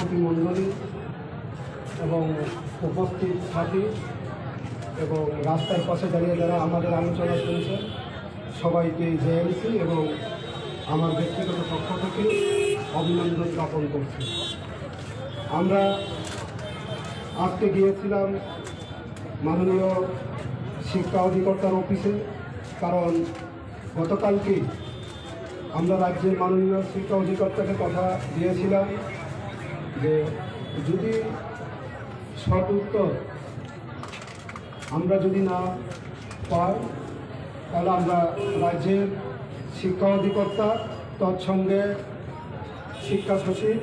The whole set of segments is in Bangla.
সভাপতি মণ্ডলী এবং উপস্থিত সাথী এবং রাস্তার পাশে দাঁড়িয়ে যারা আমাদের আলোচনা শুনছে সবাইকে জেএমসি এবং আমার ব্যক্তিগত পক্ষ থেকে অভিনন্দন জ্ঞাপন করছি। আমরা আজকে গিয়েছিলাম মাননীয় শিক্ষা অধিকর্তার অফিসে, কারণ গতকালকে আমরা রাজ্যের মাননীয় শিক্ষা অধিকর্তাকে কথা দিয়েছিলাম যে যদি সৎ উত্তর আমরা যদি না পাই তাহলে আমরা রাজ্যের শিক্ষা অধিকর্তা তৎসঙ্গে শিক্ষা সচিব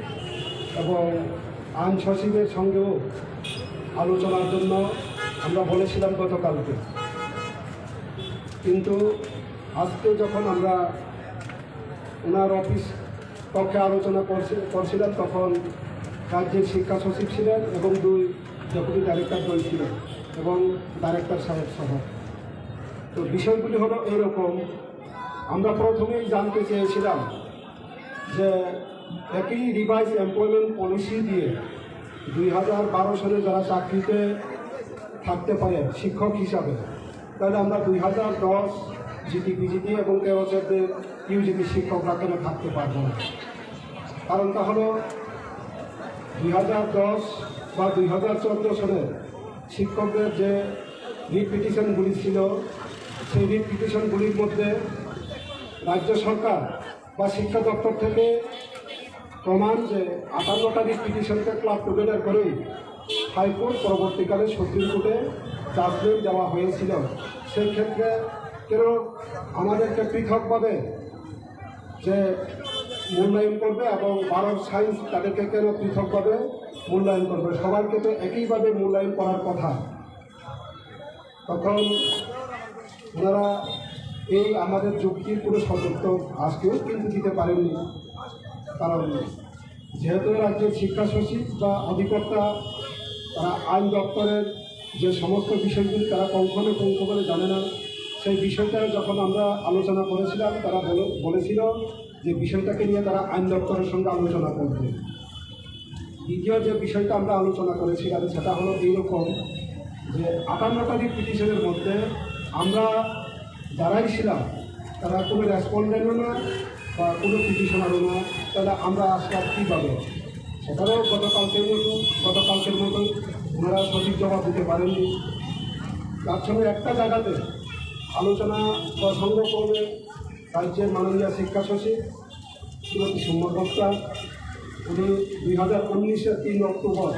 এবং আইন সচিবের সঙ্গেও আলোচনার জন্য আমরা বলেছিলাম গতকালকে। কিন্তু আজকে যখন আমরা ওনার অফিস পক্ষে আলোচনা করছিলাম তখন রাজ্যের শিক্ষা সচিব ছিলেন এবং 2 ডেপুটি ডাইরেক্টর দল ছিলেন এবং ডাইরেক্টর সাহেব সহ। তো বিষয়গুলি হলো এরকম, আমরা প্রথমেই জানতে চেয়েছিলাম যে একই রিভাইজ এমপ্লয়মেন্ট পলিসি দিয়ে 2012 সালে যারা চাকরিতে থাকতে পারে শিক্ষক হিসাবে, তাহলে আমরা 2010 জিটি এবং 13 ইউজিটি শিক্ষকরা কেন থাকতে পারবো না। কারণটা হলো 2010 বা 2014 সালে শিক্ষকদের যে রিট পিটিশনগুলি ছিল সেই রিট পিটিশনগুলির মধ্যে রাজ্য সরকার বা শিক্ষা দপ্তর থেকে প্রমাণ যে 58টা রিট পিটিশনকে ক্লাব টুগেদার করেই হাইকোর্ট পরবর্তীকালে সুপ্রিম কোর্টে জাজমেন্ট দেওয়া হয়েছিল। সেই ক্ষেত্রে কেন আমাদেরকে পৃথকভাবে যে মূল্যায়ন করবে এবং 12 সায়েন্স তাদেরকে কেন পৃথকভাবে মূল্যায়ন করবে, সবাইকে তো একইভাবে মূল্যায়ন করার কথা। তখন ওনারা এই আমাদের যুক্তির কোনো সদুত্তর আজকেও কিন্তু দিতে পারেননি, কারণ যেহেতু রাজ্যের শিক্ষা সচিব বা অধিকর্তা তারা আইন দপ্তরের যে সমস্ত বিষয়গুলি তারা পুঙ্খানুপুঙ্খ বলে জানে না। সেই বিষয়টা যখন আমরা আলোচনা করেছিলাম তারা বলেছিল যে বিষয়টাকে নিয়ে তারা আইন দপ্তরের সঙ্গে আলোচনা করবে। দ্বিতীয় যে বিষয়টা আমরা আলোচনা করেছিলাম সেটা হলো এইরকম যে 58টা রিট পিটিশনের মধ্যে আমরা যারাই ছিলাম তারা কোনো রেসপন্ডেন্টও না বা কোনো পিটিশনারও না, তাহলে আমরা আসলাম কীভাবে? সেটারও গতকালকের মতো ওনারা সঠিক জবাব দিতে পারেননি। তার সঙ্গে একটা জায়গাতে আলোচনা প্রসঙ্গ করবে রাজ্যের মাননীয় শিক্ষা সচিব শ্রীমতী সুমন দত্তা। উনি 2019-এর 3 অক্টোবর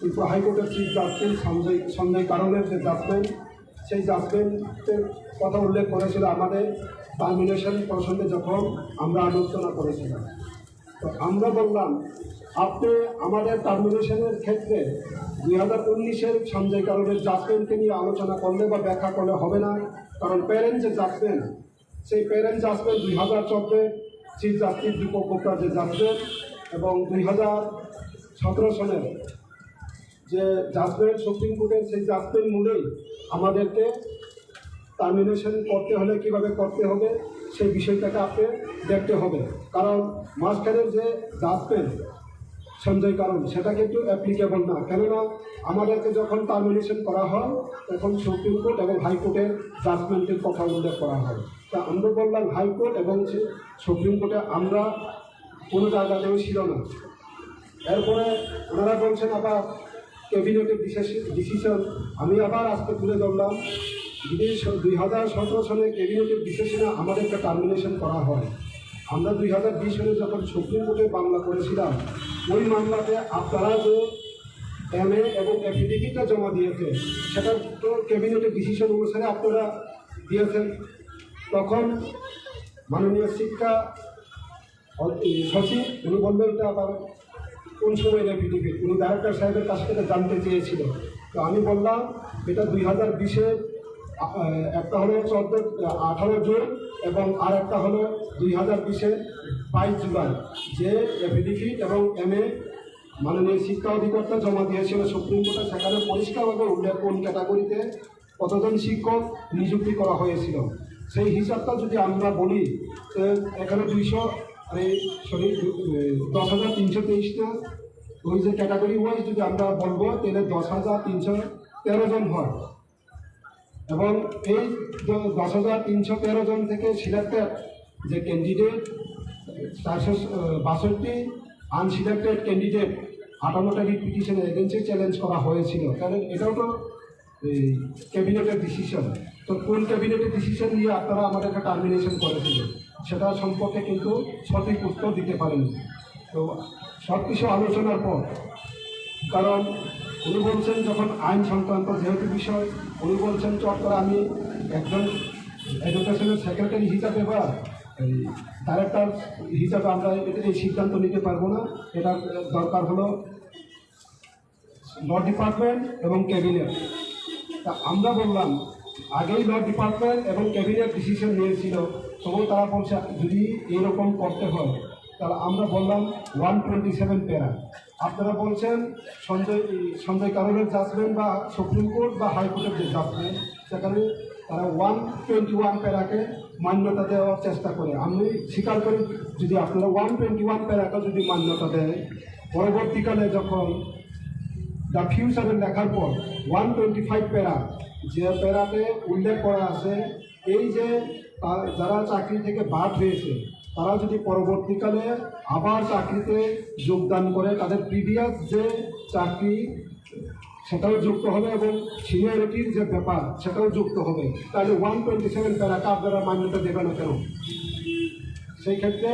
কিন্তু হাইকোর্টের চিফ জাজমেন্ট সঞ্জয় কারণের যে জাজমেন্ট, সেই জাজমেন্টের কথা উল্লেখ করেছিল আমাদের টার্মিনেশন প্রসঙ্গে যখন আমরা আলোচনা করেছিলাম। তো আমরা বললাম আপনি আমাদের টার্মিনেশনের ক্ষেত্রে 2019-এর সঞ্জয় কারণের জাজমেন্টকে নিয়ে আলোচনা করলে বা ব্যাখ্যা করলে হবে না, কারণ প্যারেন্ট যে জাজমেন্ট সেই parent judgment 2014 chief justice Deepak গুপ্তার যে জাজমেন্ট এবং 2017 সালের যে জাজমেন্ট সুপ্রিম কোর্টের সেই জাজমেন্ট মূলেই আমাদেরকে টার্মিনেশন করতে হলে কীভাবে করতে হবে সেই বিষয়টাকে আপনি দেখতে হবে। কারণ মাঝখানের যে জাজমেন্ট সঞ্জয় কারণ সেটা কিন্তু অ্যাপ্লিকেবল না, কেননা আমাদেরকে যখন টার্মিনেশন করা হয় তখন সুপ্রিম কোর্ট এবং হাইকোর্টের জাজমেন্টের কথা উল্লেখ করা হয়। তা আমরা বললাম হাইকোর্ট এবং সুপ্রিম কোর্টে আমরা কোনো জায়গাতেও ছিল না। এরপরে ওনারা বলছেন আবার ক্যাবিনেটের ডিসিশন, আমি আবার আজকে তুলে ধরলাম যদি 2017 সালে ক্যাবিনেটের ডিসিশনে আমাদেরকে টার্মিনেশন করা হয়, আমরা 2020 সালে যখন সুপ্রিম কোর্টে মামলা করেছিলাম ওই মামলাতে আপনারা যে MA এবং এফিডেভিটটা জমা দিয়েছে সেটা তো ক্যাবিনেটের ডিসিশন অনুসারে আপনারা দিয়েছেন। তখন মাননীয় শিক্ষা সচিব উনি বলবেন এটা আবার কোন সময় এফিডেভিট, উনি ডাইরেক্টর সাহেবের কাছ থেকে জানতে চেয়েছিল। তো আমি বললাম এটা 2020-এর একটা হলো 18 জুন এবং আর একটা হলো 2020-এর 22 জুলাই যে এফিডেভিট এবং MA মাননীয় শিক্ষা অধিকর্তা জমা দিয়েছিল সুপ্রিম কোর্টে, সেখানে পরিষ্কারভাবে উল্লেখ কোন ক্যাটাগরিতে কতজন শিক্ষক নিযুক্তি করা হয়েছিল সেই হিসাবটা যদি আমরা বলি এখানে মানে সরি 10,323টা ওই যে ক্যাটাগরি ওয়াইজ যদি আমরা বলবো তাহলে 10,313 জন হয় এবং এই 10,313 জন থেকে সিলেক্টেড যে candidate 462 unselected candidate 58টা writ পিটিশনের এগেন্সে challenge করা হয়েছিল, কারণ এটাও তো এই ক্যাবিনেটের ডিসিশন। তো কোন ক্যাবিনেটের ডিসিশন নিয়ে আপনারা আমাদেরকে টার্মিনেশন করেছিলেন সেটা সম্পর্কে কিন্তু সঠিক উত্তর দিতে পারেনি। তো সব কিছু আলোচনার পর, কারণ উনি বলছেন যখন আইন সংক্রান্ত যেহেতু বিষয়, উনি বলছেন চট্টগ্রামে আমি একজন এডুকেশনের সেক্রেটারি হিসাবে বা ডাইরেক্টর হিসাবে আমরা এই সিদ্ধান্ত নিতে পারবো না, এটার দরকার হলো ল ডিপার্টমেন্ট এবং ক্যাবিনেট। তা আমরা বললাম আগেই ল ডিপার্টমেন্ট এবং ক্যাবিনেট ডিসিশন নিয়েছিল, তবুও তারা বলছে যদি এরকম করতে হয় তাহলে আমরা বললাম 127 প্যারা। আপনারা বলছেন সঞ্জয় কারোলের জাজমেন্ট বা সুপ্রিম কোর্ট বা হাইকোর্টের যে জাজমেন্ট সেখানে তারা 121 প্যারাকে মান্যতা দেওয়ার চেষ্টা করে। আমি স্বীকার করি যদি আপনারা 121 প্যারাকে যদি মান্যতা দেয়, পরবর্তীকালে যখন দ্য ফিউচারে লেখার পর 125 প্যারা যে প্যারাতে উল্লেখ করা আছে এই যে যারা চাকরি থেকে বাদ হয়েছে তারা যদি পরবর্তীকালে আবার চাকরিতে যোগদান করে তাদের প্রিভিয়াস যে চাকরি সেটাও যুক্ত হবে এবং সিনিয়রিটির যে ব্যাপার সেটাও যুক্ত হবে, তাহলে 127 প্যারাকে আপনারা মান্যতা দেবে না কেন? সেই ক্ষেত্রে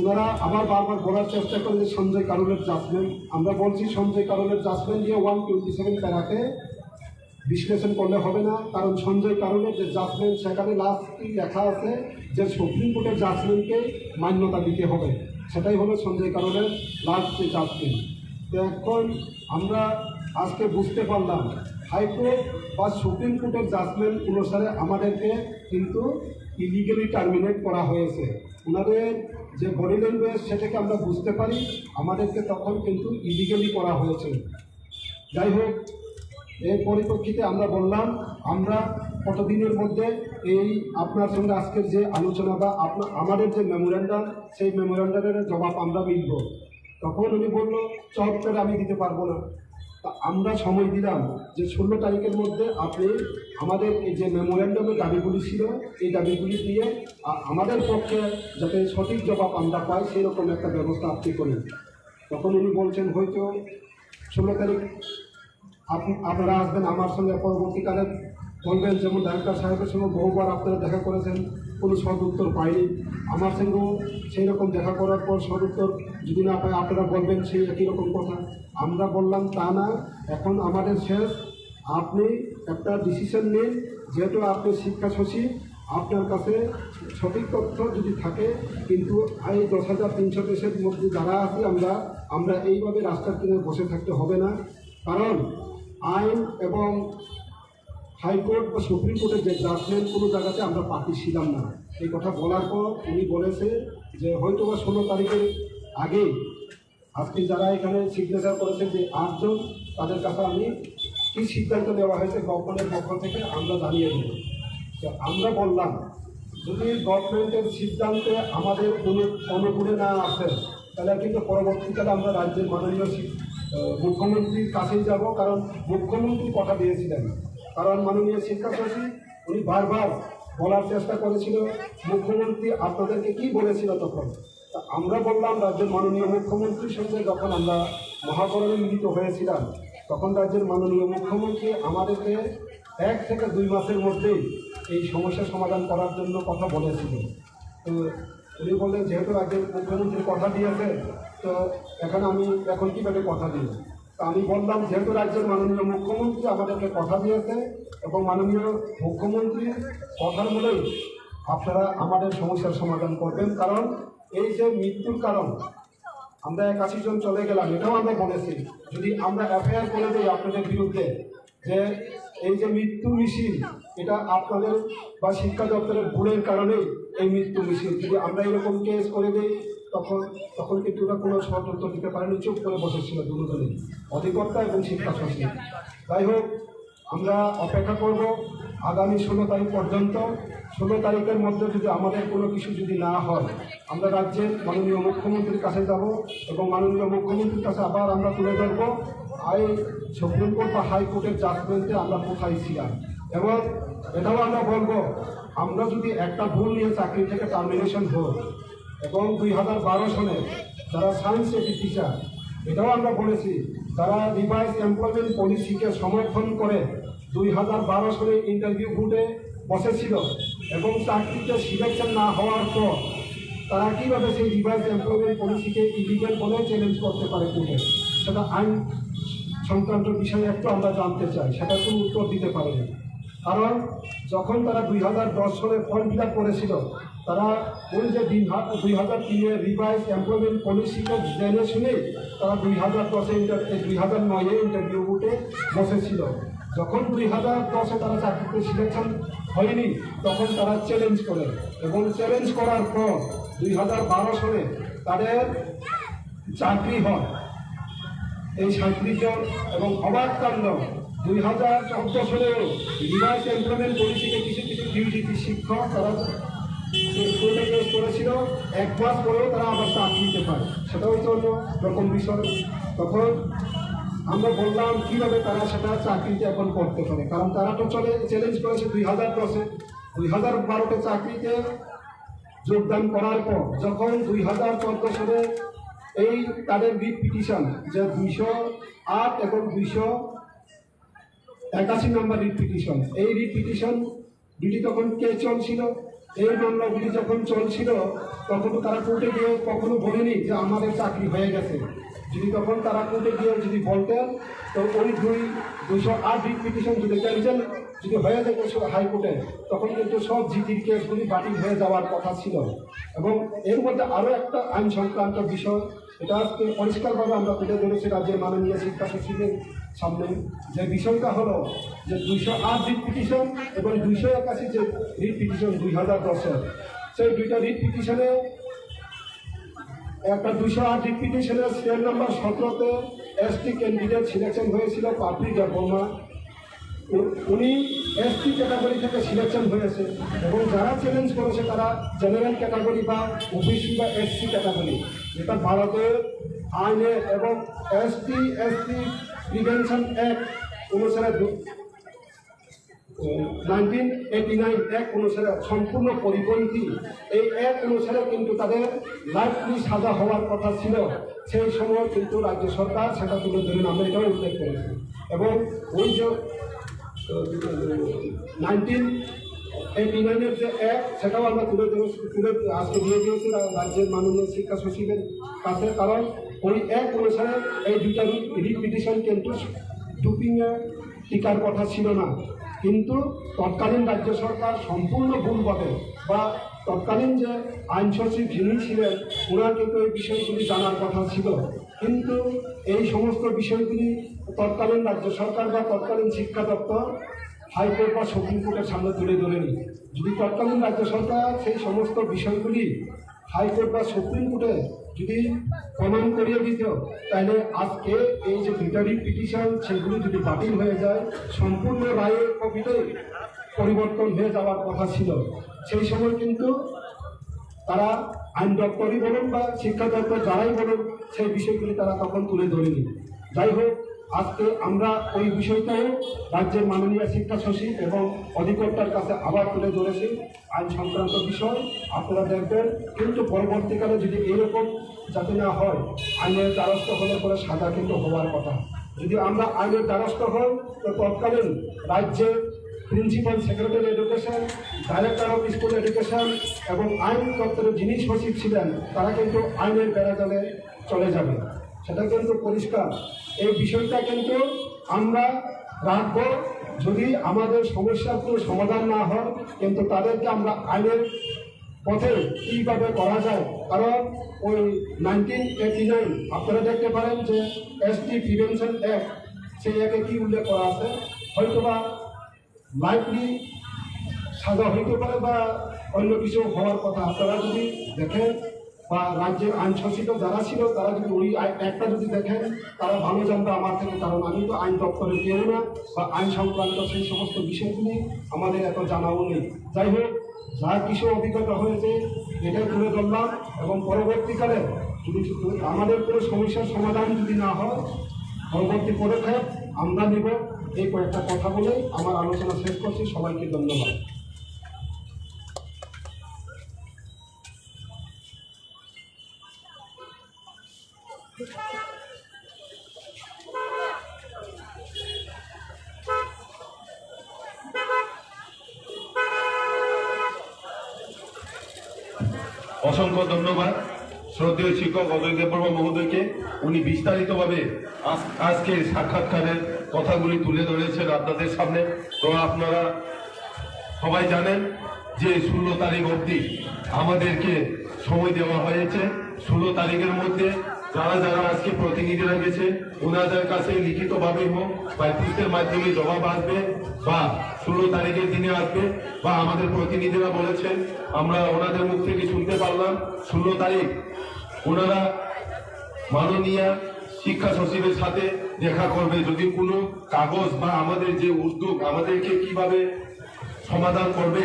ওনারা আবার বারবার বলার চেষ্টা করেন যে সঞ্জয় কারোলের জাজমেন্ট। আমরা বলছি সঞ্জয় কারোলের জাজমেন্ট দিয়ে 127 প্যারাকে বিশ্লেষণ করলে হবে না, কারণ সঞ্জয় কারোলের যে জাজমেন্ট সেখানে লাস্টে লেখা আছে যে সুপ্রিম কোর্টের জাজমেন্টকে মান্যতা দিতে হবে, সেটাই হলো সঞ্জয় কারোলের লাস্ট যে জাজমেন্ট। তো এখন আমরা আজকে বুঝতে পারলাম হাইকোর্ট বা সুপ্রিম কোর্টের জাজমেন্ট অনুসারে আমাদেরকে কিন্তু ইলিগালি টার্মিনেট করা হয়েছে। ওনাদের যে বডি ল্যাঙ্গুয়েজ সেটাকে আমরা বুঝতে পারি আমাদেরকে তখন কিন্তু ইলিগালি করা হয়েছে। যাই হোক, এর পরিপ্রেক্ষিতে আমরা বললাম আমরা কতদিনের মধ্যে এই আপনার সঙ্গে আজকের যে আলোচনা বা আমাদের যে মেমোরেন্ডাম সেই মেমোরেন্ডামের জবাব আমরা মিলব। তখন উনি বলল চট করে আমি দিতে পারবো না। তা আমরা সময় দিলাম যে 16 তারিখের মধ্যে আপনি আমাদের এই যে মেমোরেন্ডামের দাবিগুলি ছিল এই দাবিগুলি দিয়ে আমাদের পক্ষে যাতে সঠিক জবাব আমরা পাই সেই রকম একটা ব্যবস্থা আপনি করেন। তখন উনি বলছেন হয়তো 16 তারিখ আপনারা আসবেন আমার সঙ্গে, পরবর্তীকালে বলবেন যেমন ডাক্তার সাহেবের সঙ্গে বহুবার আপনারা দেখা করেছেন কোনো সদুত্তর পাইনি, আমার সঙ্গেও সেই রকম দেখা করার পর সদুত্তর যদি না পাই আপনারা বলবেন সেই একই রকম কথা। আমরা বললাম তা না, এখন আমাদের শেষ, আপনি একটা ডিসিশন নিন, যেহেতু আপনি শিক্ষা সচিব আপনার কাছে সঠিক তথ্য যদি থাকে, কিন্তু এই 10,300 দেশের মধ্যে যারা আছি আমরা এইভাবে রাস্তার কিনারে বসে থাকতে হবে না, কারণ আইন এবং হাইকোর্ট বা সুপ্রিম কোর্টের যে জাজমেন্ট কোনো জায়গাতে আমরা পার্টি ছিলাম না। এই কথা বলার পর উনি বলেছে যে হয়তো বা 16 তারিখের আগে আজকে যারা এখানে সিগনেচার করেছেন যে 8 জন, তাদের কাছে আমি কী সিদ্ধান্ত নেওয়া হয়েছে গভর্নমেন্টের পক্ষ থেকে আমরা জানিয়ে দেব। তো আমরা বললাম যদি গভর্নমেন্টের সিদ্ধান্তে আমাদের কোনো অনুকূলে না আসে তাহলে কিন্তু পরবর্তীকালে আমরা রাজ্যের মাননীয় মুখ্যমন্ত্রীর কাছেই যাব, কারণ মুখ্যমন্ত্রী কথা দিয়েছিলেন, কারণ মাননীয় শিক্ষা সচিব উনি বারবার বলার চেষ্টা করেছিল মুখ্যমন্ত্রী আপনাদেরকে কি বলেছিল তখন। তা আমরা বললাম রাজ্যের মাননীয় মুখ্যমন্ত্রীর সঙ্গে যখন আমরা মহাকরণে মিলিত হয়েছিলাম তখন রাজ্যের মাননীয় মুখ্যমন্ত্রী আমাদেরকে 1 থেকে 2 মাসের মধ্যেই এই সমস্যা সমাধান করার জন্য কথা বলেছিল। তো উনি বললেন যেহেতু রাজ্যের মুখ্যমন্ত্রী কথা দিয়েছে তো এখন কীভাবে কথা দিই। তো আমি বললাম যেহেতু রাজ্যের মাননীয় মুখ্যমন্ত্রী আমাদেরকে কথা দিয়েছে এবং মাননীয় মুখ্যমন্ত্রীর কথার বলেই আপনারা আমাদের সমস্যার সমাধান করবেন, কারণ এই যে মৃত্যুর কারণ আমরা 81 জন চলে গেলাম এটাও আমরা বলেছি, যদি আমরা এফআইআর করে দিই আপনাদের বিরুদ্ধে যে এই যে মৃত্যু মিছিল এটা আপনাদের বা শিক্ষা দপ্তরের ভুলের কারণেই এই মৃত্যু মিছিল, যদি আমরা এরকম কেস করে দিই তখন কিন্তু ওরা কোনো সতর্ক দিতে পারেনি, চুপ করে বসেছিল দুজনেই, অধিকর্তা এবং শিক্ষা সচিব। যাই হোক, আমরা অপেক্ষা করব আগামী 16 তারিখ পর্যন্ত। 16 তারিখের মধ্যে যদি আমাদের কোনো কিছু যদি না হয়, আমরা রাজ্যের মাননীয় মুখ্যমন্ত্রীর কাছে যাব এবং মাননীয় মুখ্যমন্ত্রীর কাছে আবার আমরা তুলে ধরব সুপ্রিম কোর্ট বা হাইকোর্টের জাজমেন্টে আমরা কোথায় ছিলাম। এবং এটাও আমরা বলবো, আমরা যদি একটা ভুল নিয়ে চাকরি থেকে টার্মিনেশন হোক এবং 2012 সনে যারা সায়েন্স সিটি টিচার, এটাও আমরা বলেছি, তারা রিভাইজ এমপ্লয়মেন্ট পলিসিকে সমর্থন করে 2012 সালে ইন্টারভিউ বোর্ডে বসেছিল এবং চাকরিতে সিলেকশন না হওয়ার পর তারা কীভাবে সেই রিভাইজ এমপ্লয়মেন্ট পলিসিকে ইলিগাল বলে চ্যালেঞ্জ করতে পারে কোর্টে, সেটা আইন সংক্রান্ত বিষয়ে একটু আমরা জানতে চাই। সেটা কোনো উত্তর দিতে পারেনি, কারণ যখন তারা 2010 সালে ফর্ম ফিল আপ করেছিল, তারা ওই যে 2003-এর রিভাইজ এমপ্লয়মেন্ট পলিসিকে জেনে শুনে তারা 2009-এ ইন্টারভিউ বোর্ডে বসেছিল। যখন 2010-এ তারা চাকরিতে সিলেকশন হয়নি, তখন তারা চ্যালেঞ্জ করে এবং চ্যালেঞ্জ করার পর 2012 সালে তাদের চাকরি হয় এই 37 জন। এবং অবাক কাণ্ড, 2014 সালেও রিভাইজ এমপ্লয়মেন্ট পলিসিকে কিছু কিছু ডিউটি শিক্ষক তারা কোর্টে কেস করেছিল, 1 মাস পরেও তারা আবার চাকরি দিতে পারে, সেটা হচ্ছে অন্য রকম বিষয়। তখন আমরা বললাম কীভাবে তারা সেটা চাকরিতে এখন করতে পারে, কারণ তারা তো চ্যালেঞ্জ করেছে 2010-এ। 2012-তে চাকরিতে যোগদান করার পর যখন 2014 সালে এই তাদের রিট পিটিশন যে 208 এবং 281 নম্বর রিট পিটিশন, এই রিট পিটিশন দুটি তখন কে চলছিল, এই মামলাগুলি যখন চলছিল তখন তারা কোর্টে গিয়ে কখনো বলেনি যে আমাদের চাকরি হয়ে গেছে। যদি তখন তারা কোর্টে গিয়ে যদি বলতেন, তো ওই 208 রিট পিটিশন যদি ক্যান্সেল যদি হয়ে যেত হাইকোর্টে, তখন কিন্তু সব জিটির কেসগুলি বাতিল হয়ে যাওয়ার কথা ছিল। এবং এর মধ্যে আরও একটা আইন সংক্রান্ত বিষয়, এটা আজকে পরিষ্কারভাবে আমরা তুলে ধরেছি রাজ্যের মাননীয় শিক্ষা সচিবের সামনে, যে বিষয়টা হলো যে 208 রিট পিটিশন এবং 281 যে রিট পিটিশন 2010-এর, সেই দুইটা রিট পিটিশনে একটা 208 রিট পিটিশনের সেল নাম্বার 17-তে এসটি ক্যান্ডিডেট সিলেকশন হয়েছিল পাপড়ি বর্মা। উনি এসটি ক্যাটাগরি থেকে সিলেকশন হয়েছে এবং যারা চ্যালেঞ্জ করেছে তারা জেনারেল ক্যাটাগরি বা ওবিসি বা এসসি ক্যাটাগরি, যেটা ভারতের আইনে এবং এসটি প্রিভেনশন অ্যাক্ট অনুসারে 1989 অ্যাক্ট অনুসারে সম্পূর্ণ পরিপন্থী। এই অ্যাক্ট অনুসারে কিন্তু তাদের লাইফলি সাজা হওয়ার কথা ছিল, সেই সময় কিন্তু রাজ্য সরকার সেটা তুলে ধরেন, আমরা এটাও উল্লেখ করেছি। এবং ওই যে 1989-এর যে অ্যাক্ট, সেটাও আমরা তুলে আজকে দিয়ে দিয়েছি রাজ্যের মাননীয় শিক্ষা সচিবের কাছে, কারণ ওই অ্যাক্ট অনুসারে এই দুইটা রিট পিটিশন কিন্তু ডুপিংয়ে টিকার কথা ছিল না। কিন্তু তৎকালীন রাজ্য সরকার সম্পূর্ণ ভুলভাবে বা তৎকালীন যে আইন সচিব যিনি ছিলেন ওনার কিন্তু এই বিষয়গুলি জানার কথা ছিল, কিন্তু এই সমস্ত বিষয়গুলি তৎকালীন রাজ্য সরকার বা তৎকালীন শিক্ষা দপ্তর হাইকোর্ট বা সুপ্রিম কোর্টের সামনে তুলে ধরেনি। যদি তৎকালীন রাজ্য সরকার সেই সমস্ত বিষয়গুলি হাইকোর্ট বা সুপ্রিম কোর্টে যদি প্রমাণ করিয়ে দিত, তাহলে আজকে এই যে দুইটা রিট পিটিশন সেগুলি যদি বাতিল হয়ে যায়, সম্পূর্ণ রায়ের কপিতে পরিবর্তন হয়ে যাওয়ার কথা ছিল। সেই সময় কিন্তু তারা আইন দপ্তরই বলুন বা শিক্ষা দপ্তর যারাই বলুন, সেই বিষয়গুলি তারা তখন তুলে ধরেনি। যাই হোক, আজকে আমরা ওই বিষয়টাও রাজ্যের মাননীয় শিক্ষা সচিব এবং অধিকর্তার কাছে আবার তুলে ধরেছি আইন সংক্রান্ত বিষয়, আপনারা দেখবেন। কিন্তু পরবর্তীকালে যদি এরকম যাতে না হয়, আইনের দ্বারস্থ হলে পরে সাজা কিন্তু হওয়ার কথা। যদি আমরা আইনের দ্বারস্থ হই, তো তৎকালীন রাজ্যের principal secretary education, director of school education এবং আইন দপ্তরের যিনি সচিব ছিলেন, তারা কিন্তু আইনের বেড়াজালে চলে যাবে, সেটা কিন্তু পরিষ্কার। এই বিষয়টা কিন্তু আমরা রাখবো, যদি আমাদের সমস্যার কোনো সমাধান না হয়, কিন্তু তাদেরকে আমরা আইনের পথে কীভাবে করা যায়। কারণ ওই 1989 আপনারা দেখতে পারেন যে এসটি প্রিভেনশন অ্যাক্ট, সেই অ্যাক্টে কী উল্লেখ করা আছে, হয়তোবা লাইফলি সাজা হইতে পারে বা অন্য কিছু হওয়ার কথা। আপনারা যদি দেখেন বা রাজ্যের আইন শাসিত যারা ছিল তারা যদি ওই একটা যদি দেখেন তারা ভালো জানবে আমার থেকে, কারণ আমি তো আইন দপ্তরে কেউ না বা আইন সংক্রান্ত সেই সমস্ত বিষয়গুলি আমাদের এত জানাও নেই। যাই হোক, যার কিছু অভিজ্ঞতা হয়েছে এটাই তুলে ধরলাম, এবং পরবর্তীকালে যদি আমাদের কোনো সমস্যার সমাধান যদি না হয় পরবর্তী পদক্ষেপ আমরা নেব। এই কয়েকটা কথা বলে আমার আলোচনা শেষ করছি। সবাইকে ধন্যবাদ। অসংখ্য ধন্যবাদ শ্রদ্ধেয় শিক্ষক অজয় দেববর্মা মহোদয়কে। উনি বিস্তারিতভাবে আজকের সাক্ষাৎকারের কথাগুলি তুলে ধরেছেন আপনাদের সামনে। তো আপনারা সবাই জানেন যে 16 তারিখ অবধি আমাদেরকে সময় দেওয়া হয়েছে। 16 তারিখের মধ্যে যারা যারা আজকে প্রতিনিধিরা গেছে ওনাদের কাছে লিখিতভাবে হোক বা পুস্তের মাধ্যমে জবাব আসবে, বা 16 তারিখের দিনে আসবে, বা আমাদের প্রতিনিধিরা বলেছেন, আমরা ওনাদের মুখ থেকে শুনতে পারলাম 16 তারিখ ওনারা মাননীয় শিক্ষা সচিবের সাথে দেখা করবে। যদি কোনো কাগজ বা আমাদের যে উদ্যোগ আমাদেরকে কিভাবে সমাধান করবে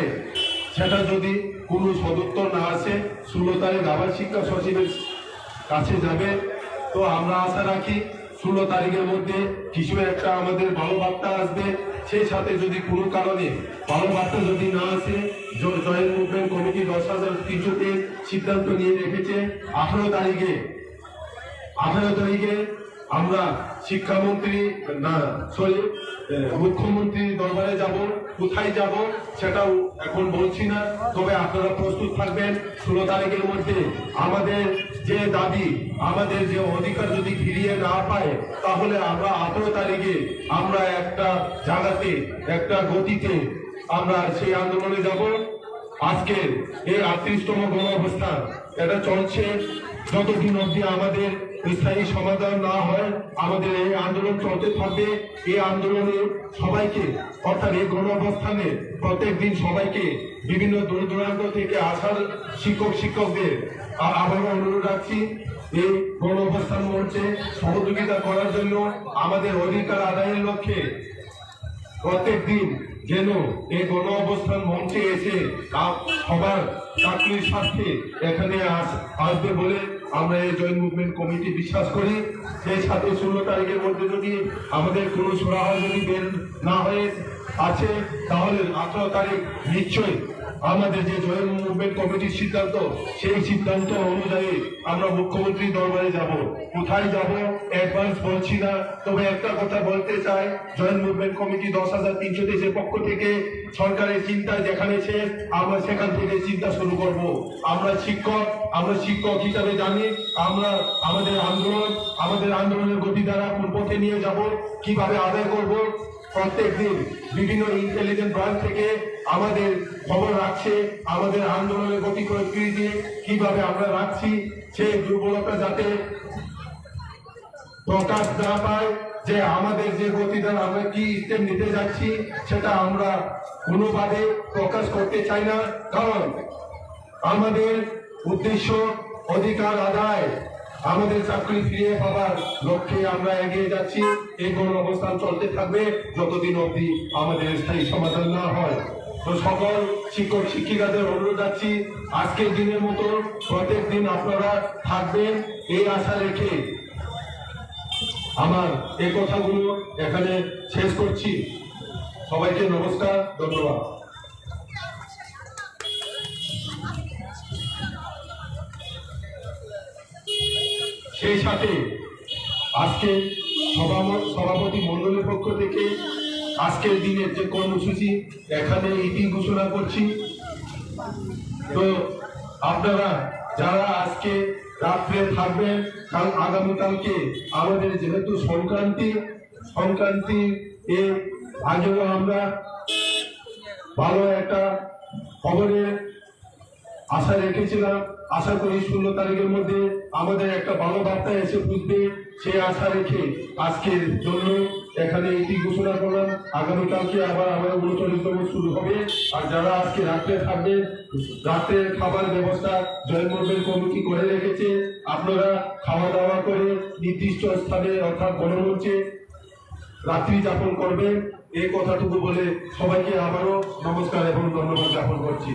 সেটা যদি কোনো সদুত্তর না আসে 16 তারিখ আবার শিক্ষা সচিবের কাছে যাবে। তো আমরা আশা রাখি 16 তারিখের মধ্যে কিছু একটা আমাদের ভালো বার্তা আসবে। সেই সাথে যদি কোনো কারণে ভালো বার্তা যদি না আসে, জয়েন্ট মুভমেন্ট কমিটি 10,300 সিদ্ধান্ত নিয়ে রেখেছে 18 তারিখে আমরা শিক্ষামন্ত্রী মুখ্যমন্ত্রীর দরবারে যাব। কোথায় যাব সেটাও এখন বলছি না, তবে আপনারা প্রস্তুত থাকবেন। 16 তারিখের মধ্যে আমাদের যে দাবি, আমাদের যে অধিকার যদি ফিরিয়ে না পায়, তাহলে আমরা 18 তারিখে আমরা একটা জায়গাতে একটা গতিতে আমরা সেই আন্দোলনে যাব। আজকে এই 38তম গণ অবস্থান এটা চলছে যতদিন অবধি আমাদের স্থায়ী সমাধান না হয়, আমাদের এই আন্দোলন চলতে থাকবে। এই আন্দোলনে সবাইকে, অর্থাৎ এই গণ অবস্থানে প্রত্যেক দিন সবাইকে বিভিন্ন দূর দূরান্ত থেকে আসার শিক্ষকদের আবারও অনুরোধ রাখছি এই গণ অবস্থান মঞ্চে সহযোগিতা করার জন্য। আমাদের অধিকার আদায়ের লক্ষ্যে প্রত্যেক দিন যেন এই গণ অবস্থান মঞ্চে এসে সবার চাকরির স্বার্থে এখানে আসবে বলে আমরা এই জয়েন্ট মুভমেন্ট কমিটি বিশ্বাস করি। সেই সাথে 16 তারিখের মধ্যে যদি আমাদের কোনো সুরাহা যদি বের না হয়ে আছে, তাহলে 18 তারিখ নিশ্চয়ই আমাদের যে জয়েন্ট মুভমেন্ট কমিটির সিদ্ধান্ত, সেই সিদ্ধান্ত অনুযায়ী আমরা মুখ্যমন্ত্রীর দরবারে যাব। কোথায় যাব অ্যাডভান্স বলছি না, তবে একটা কথা বলতে চাই, জয়েন্ট মুভমেন্ট কমিটি 10,300 পক্ষ থেকে সরকারের চিন্তা যেখানে শেষ, আমরা সেখান থেকে চিন্তা শুরু করব। আমরা শিক্ষক হিসাবে জানি আমরা আমাদের আন্দোলনের গতি দ্বারা কোন পথে নিয়ে যাব, কিভাবে আদায় করব। প্রত্যেক দিন বিভিন্ন ইন্টেলিজেন্স ব্রাঞ্চ থেকে আমাদের খবর রাখছে আমাদের আন্দোলনের গতি প্রকৃতি কিভাবে আমরা রাখছি, সেই দুর্বলতা যাতে প্রকাশ না পায়, যে আমাদের যে গতিদার আমরা কি স্টেপ নিতে যাচ্ছি সেটা আমরা কোনোভাবে প্রকাশ করতে চাই না। কারণ আমাদের উদ্দেশ্য অধিকার আদায়, আমাদের চাকরি ফিরিয়ে পাওয়ার লক্ষ্যে আমরা এগিয়ে যাচ্ছি। এই গণ অবস্থান চলতে থাকবে যতদিন অবধি আমাদের স্থায়ী সমাধান না হয়। তো সকল শিক্ষক শিক্ষিকাদের অনুরোধ রাখছি, আজকের দিনের মতো প্রত্যেক দিন আপনারা থাকবেন এই আশা রেখে আমার এই কথাগুলো এখানে শেষ করছি। সবাইকে নমস্কার, ধন্যবাদ। সেই সাথে আজকে সভাপতি মন্ডলের পক্ষ থেকে আজকের দিনের যে কর্মসূচি এখানে ইতি ঘোষণা করছি। তো আপনারা যারা আজকে রাত্রে থাকবেন, কাল আগামীকালকে আমাদের যেহেতু সংক্রান্তি এর আগেও আমরা ভালো একটা খবরের আশা রেখেছিলাম। আশা করি 16 তারিখের মধ্যে আমাদের একটা ভালো বার্তা এসে বুঝবে। সে আশা রেখে আজকের জন্য এখানে এটি ঘোষণা করলাম। আগামীকালকে আবার 39তম শুরু হবে। আর যারা আজকে রাত্রে থাকবেন, রাত্রের খাবার ব্যবস্থা জয়মন্ডল কমিটি করে রেখেছে। আপনারা খাওয়া দাওয়া করে নির্দিষ্ট স্থানে অর্থাৎ গণমঞ্চে রাত্রি যাপন করবেন। এই কথাটুকু বলে সবাইকে আবারও নমস্কার এবং ধন্যবাদ জ্ঞাপন করছি।